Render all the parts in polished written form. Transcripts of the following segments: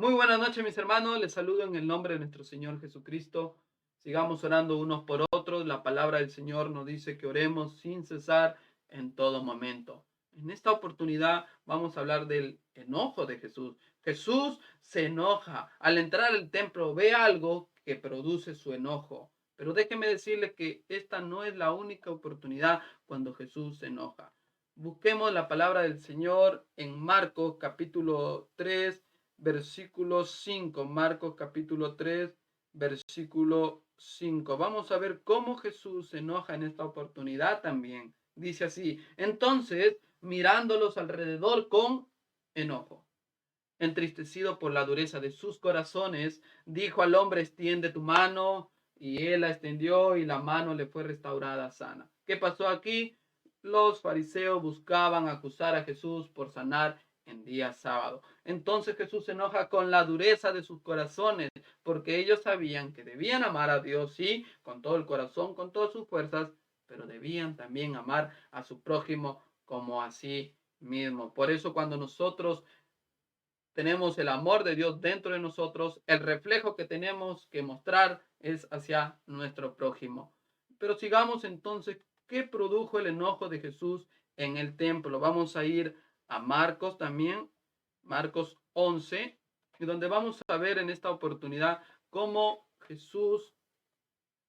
Muy buenas noches, mis hermanos. Les saludo en el nombre de nuestro Señor Jesucristo. Sigamos orando unos por otros. La palabra del Señor nos dice que oremos sin cesar en todo momento. En esta oportunidad vamos a hablar del enojo de Jesús. Jesús se enoja. Al entrar al templo ve algo que produce su enojo. Pero déjeme decirle que esta no es la única oportunidad cuando Jesús se enoja. Busquemos la palabra del Señor en Marcos capítulo 3 versículo 5, Marcos capítulo 3, versículo 5. Vamos a ver cómo Jesús se enoja en esta oportunidad también. Dice así: entonces, mirándolos alrededor con enojo, entristecido por la dureza de sus corazones, dijo al hombre: extiende tu mano. Y él la extendió y la mano le fue restaurada sana. ¿Qué pasó aquí? Los fariseos buscaban acusar a Jesús por sanar en día sábado. Entonces Jesús se enoja con la dureza de sus corazones, porque ellos sabían que debían amar a Dios, sí, con todo el corazón, con todas sus fuerzas, pero debían también amar a su prójimo como a sí mismo. Por eso cuando nosotros tenemos el amor de Dios dentro de nosotros, el reflejo que tenemos que mostrar es hacia nuestro prójimo. Pero sigamos entonces, ¿qué produjo el enojo de Jesús en el templo? Vamos a ir a Marcos también, Marcos 11, donde vamos a ver en esta oportunidad cómo Jesús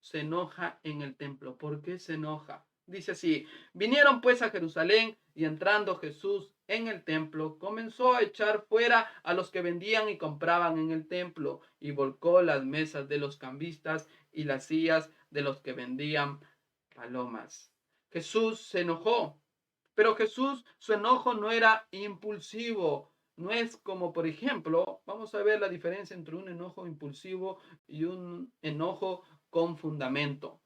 se enoja en el templo. ¿Por qué se enoja? Dice así: vinieron pues a Jerusalén, y entrando Jesús en el templo, comenzó a echar fuera a los que vendían y compraban en el templo, y volcó las mesas de los cambistas y las sillas de los que vendían palomas. Jesús se enojó, pero Jesús, su enojo no era impulsivo. No es como, por ejemplo, vamos a ver la diferencia entre un enojo impulsivo y un enojo con fundamento.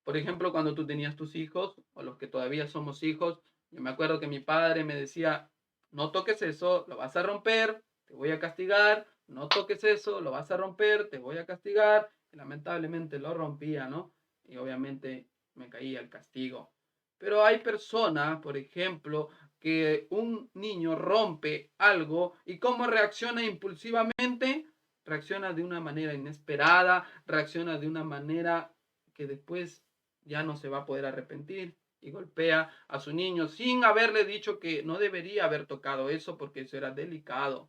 Por ejemplo, cuando tú tenías tus hijos, o los que todavía somos hijos, yo me acuerdo que mi padre me decía: no toques eso, lo vas a romper, te voy a castigar. No toques eso, lo vas a romper, te voy a castigar. Y lamentablemente lo rompía, ¿no? Y obviamente me caía el castigo. Pero hay personas, por ejemplo, que un niño rompe algo y cómo reacciona impulsivamente. Reacciona de una manera inesperada, reacciona de una manera que después ya no se va a poder arrepentir, y golpea a su niño sin haberle dicho que no debería haber tocado eso porque eso era delicado,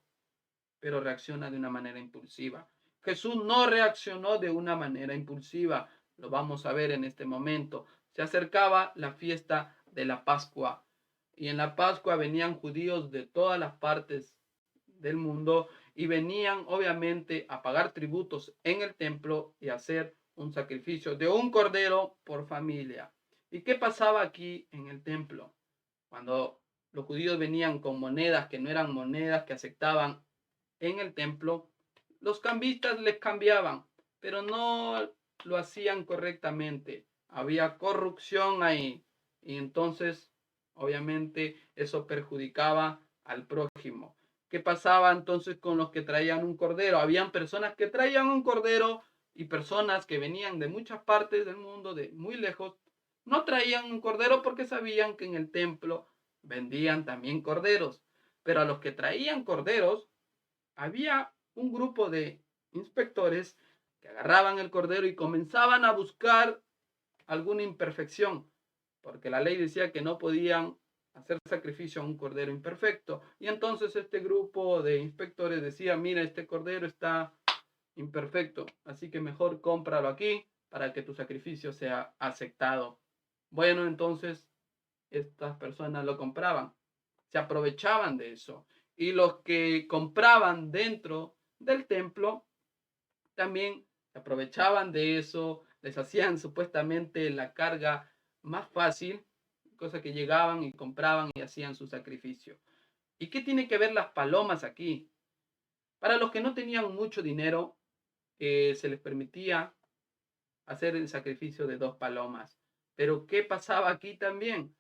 pero reacciona de una manera impulsiva. Jesús no reaccionó de una manera impulsiva, lo vamos a ver en este momento. Se acercaba la fiesta de la Pascua, y en la Pascua venían judíos de todas las partes del mundo y venían obviamente a pagar tributos en el templo y a hacer un sacrificio de un cordero por familia. ¿Y qué pasaba aquí en el templo? Cuando los judíos venían con monedas que no eran monedas que aceptaban en el templo, los cambistas les cambiaban, pero no lo hacían correctamente. Había corrupción ahí, y entonces obviamente eso perjudicaba al prójimo. ¿Qué pasaba entonces con los que traían un cordero? Habían personas que traían un cordero, y personas que venían de muchas partes del mundo, de muy lejos, no traían un cordero porque sabían que en el templo vendían también corderos. Pero a los que traían corderos, había un grupo de inspectores que agarraban el cordero y comenzaban a buscar alguna imperfección, porque la ley decía que no podían hacer sacrificio a un cordero imperfecto. Y entonces este grupo de inspectores decía: mira, este cordero está imperfecto, así que mejor cómpralo aquí para que tu sacrificio sea aceptado. Bueno, entonces estas personas lo compraban, se aprovechaban de eso. Y los que compraban dentro del templo también se aprovechaban de eso, les hacían supuestamente la carga más fácil, cosa que llegaban y compraban y hacían su sacrificio. ¿Y qué tiene que ver las palomas aquí? Para los que no tenían mucho dinero, se les permitía hacer el sacrificio de 2 palomas. Pero ¿qué pasaba aquí también?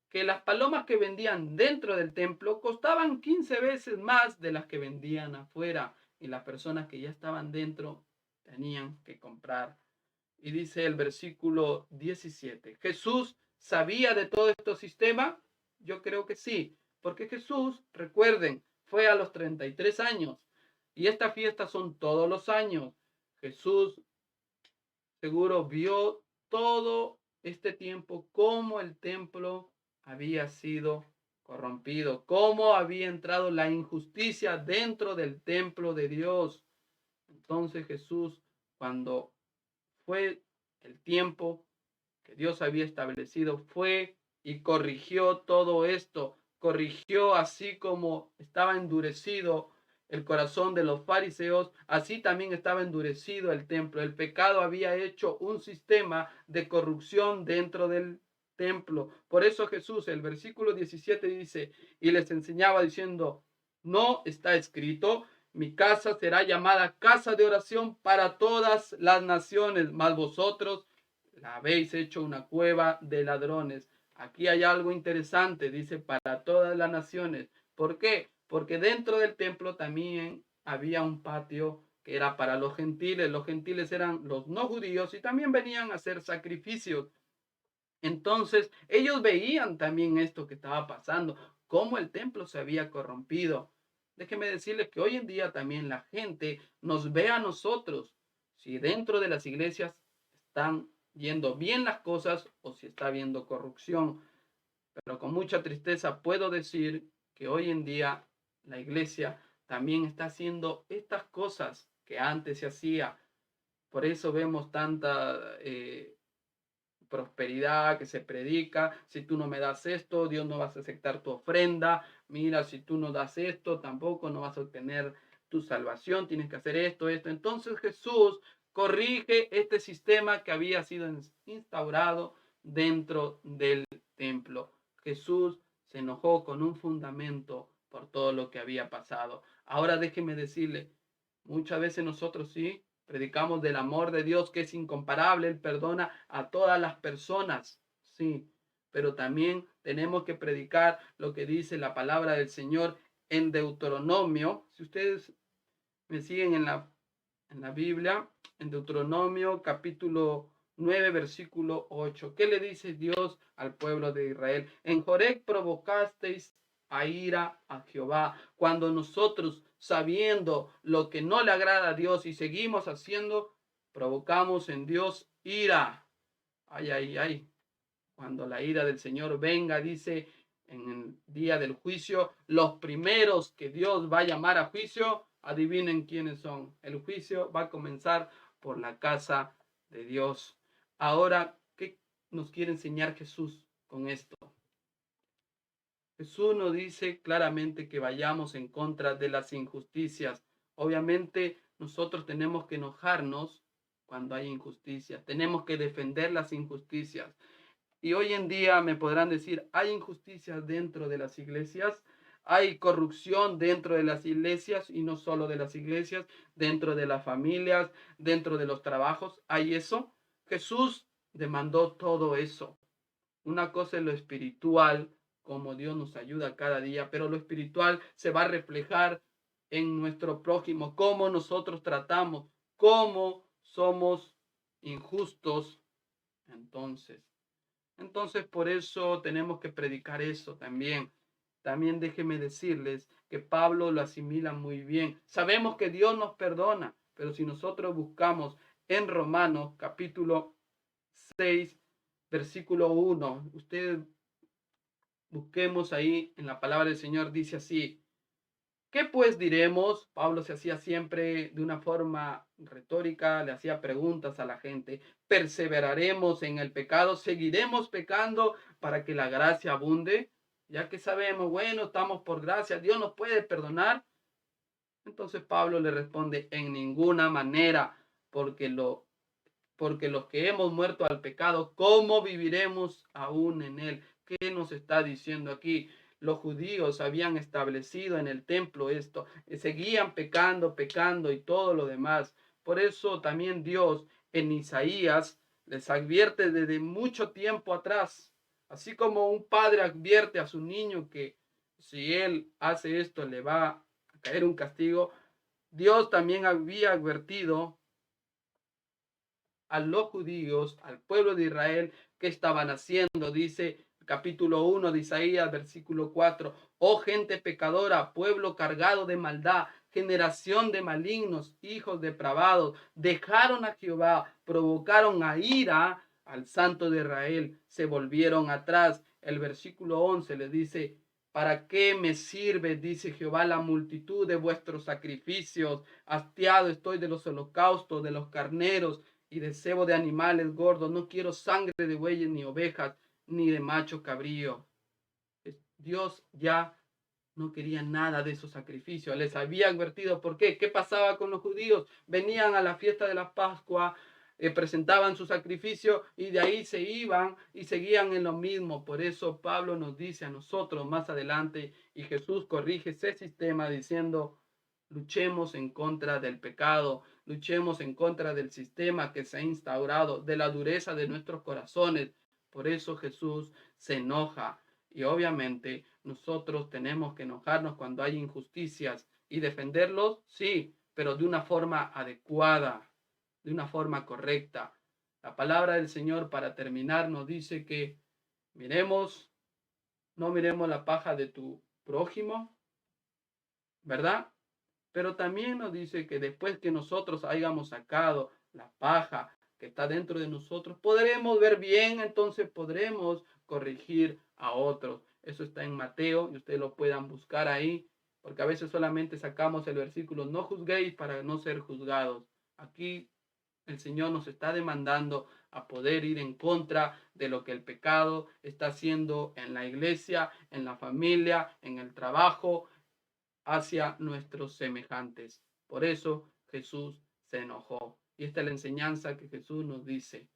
Que las palomas que vendían dentro del templo costaban 15 veces más de las que vendían afuera, y las personas que ya estaban dentro tenían que comprar. Y dice el versículo 17: ¿Jesús sabía de todo este sistema? Yo creo que sí, porque Jesús, recuerden, fue a los 33 años. Y esta fiesta son todos los años. Jesús seguro vio todo este tiempo cómo el templo había sido corrompido, cómo había entrado la injusticia dentro del templo de Dios. Entonces Jesús, cuando fue el tiempo que Dios había establecido, fue y corrigió todo esto, corrigió así como estaba endurecido el corazón de los fariseos, así también estaba endurecido el templo. El pecado había hecho un sistema de corrupción dentro del templo. Por eso Jesús, el versículo 17 dice, y les enseñaba diciendo, no está escrito, mi casa será llamada casa de oración para todas las naciones, mas vosotros la habéis hecho una cueva de ladrones. Aquí hay algo interesante, dice, para todas las naciones. ¿Por qué? Porque dentro del templo también había un patio que era para los gentiles. Los gentiles eran los no judíos y también venían a hacer sacrificios. Entonces, ellos veían también esto que estaba pasando, cómo el templo se había corrompido. Déjeme decirles que hoy en día también la gente nos ve a nosotros si dentro de las iglesias están yendo bien las cosas o si está habiendo corrupción. Pero con mucha tristeza puedo decir que hoy en día la iglesia también está haciendo estas cosas que antes se hacía. Por eso vemos tanta prosperidad que se predica. Si tú no me das esto, Dios no vas a aceptar tu ofrenda. Mira, si tú no das esto, tampoco no vas a obtener tu salvación. Tienes que hacer esto, esto. Entonces Jesús corrige este sistema que había sido instaurado dentro del templo. Jesús se enojó con un fundamento por todo lo que había pasado. Ahora déjeme decirle, muchas veces nosotros sí predicamos del amor de Dios que es incomparable, Él perdona a todas las personas, sí, pero también tenemos que predicar lo que dice la palabra del Señor en Deuteronomio. Si ustedes me siguen en la Biblia, en Deuteronomio capítulo 9, versículo 8. ¿Qué le dice Dios al pueblo de Israel? En Joreb provocasteis a ira a Jehová. Cuando nosotros, sabiendo lo que no le agrada a Dios y seguimos haciendo, provocamos en Dios ira. Ay, ay, ay. Cuando la ira del Señor venga, dice en el día del juicio, los primeros que Dios va a llamar a juicio, adivinen quiénes son. El juicio va a comenzar por la casa de Dios. Ahora, ¿qué nos quiere enseñar Jesús con esto? Jesús nos dice claramente que vayamos en contra de las injusticias. Obviamente nosotros tenemos que enojarnos cuando hay injusticias. Tenemos que defender las injusticias. Y hoy en día me podrán decir, hay injusticias dentro de las iglesias, hay corrupción dentro de las iglesias y no solo de las iglesias, dentro de las familias, dentro de los trabajos, hay eso. Jesús demandó todo eso. Una cosa es lo espiritual, como Dios nos ayuda cada día, pero lo espiritual se va a reflejar en nuestro prójimo, cómo nosotros tratamos, cómo somos injustos. Entonces, por eso tenemos que predicar eso también. También déjenme decirles que Pablo lo asimila muy bien. Sabemos que Dios nos perdona, pero si nosotros buscamos en Romanos capítulo 6, versículo 1, ustedes busquemos ahí en la palabra del Señor, dice así, ¿qué pues diremos? Pablo se hacía siempre de una forma retórica, le hacía preguntas a la gente. ¿Perseveraremos en el pecado? ¿Seguiremos pecando para que la gracia abunde? Ya que sabemos, bueno, estamos por gracia, Dios nos puede perdonar. Entonces Pablo le responde, en ninguna manera, porque los que hemos muerto al pecado, ¿cómo viviremos aún en él? ¿Qué nos está diciendo aquí? Los judíos habían establecido en el templo esto, seguían pecando, pecando y todo lo demás. Por eso también Dios en Isaías les advierte desde mucho tiempo atrás, así como un padre advierte a su niño que si él hace esto le va a caer un castigo, Dios también había advertido a los judíos, al pueblo de Israel, que estaban haciendo. Dice capítulo 1 de Isaías, versículo 4, oh gente pecadora, pueblo cargado de maldad, generación de malignos, hijos depravados, dejaron a Jehová, provocaron a ira al Santo de Israel, se volvieron atrás. El versículo 11 le dice: ¿para qué me sirve, dice Jehová, la multitud de vuestros sacrificios? Hastiado estoy de los holocaustos, de los carneros y de cebo de animales gordos. No quiero sangre de bueyes ni ovejas, ni de macho cabrío. Dios ya no quería nada de esos sacrificios. Les había advertido por qué. ¿Qué pasaba con los judíos? Venían a la fiesta de la Pascua, presentaban su sacrificio y de ahí se iban y seguían en lo mismo. Por eso Pablo nos dice a nosotros más adelante, y Jesús corrige ese sistema diciendo: luchemos en contra del pecado, luchemos en contra del sistema que se ha instaurado, de la dureza de nuestros corazones. Por eso Jesús se enoja. Y obviamente nosotros tenemos que enojarnos cuando hay injusticias y defenderlos, sí, pero de una forma adecuada, de una forma correcta. La palabra del Señor, para terminar, nos dice que no miremos la paja de tu prójimo, ¿verdad? Pero también nos dice que después que nosotros hayamos sacado la paja que está dentro de nosotros, podremos ver bien, entonces podremos corregir a otros. Eso está en Mateo y ustedes lo puedan buscar ahí, porque a veces solamente sacamos el versículo: no juzguéis para no ser juzgados. Aquí el Señor nos está demandando a poder ir en contra de lo que el pecado está haciendo en la iglesia, en la familia, en el trabajo, hacia nuestros semejantes. Por eso Jesús se enojó. Y esta es la enseñanza que Jesús nos dice: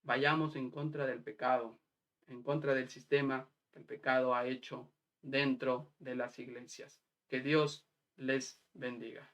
vayamos en contra del pecado, en contra del sistema que el pecado ha hecho dentro de las iglesias. Que Dios les bendiga.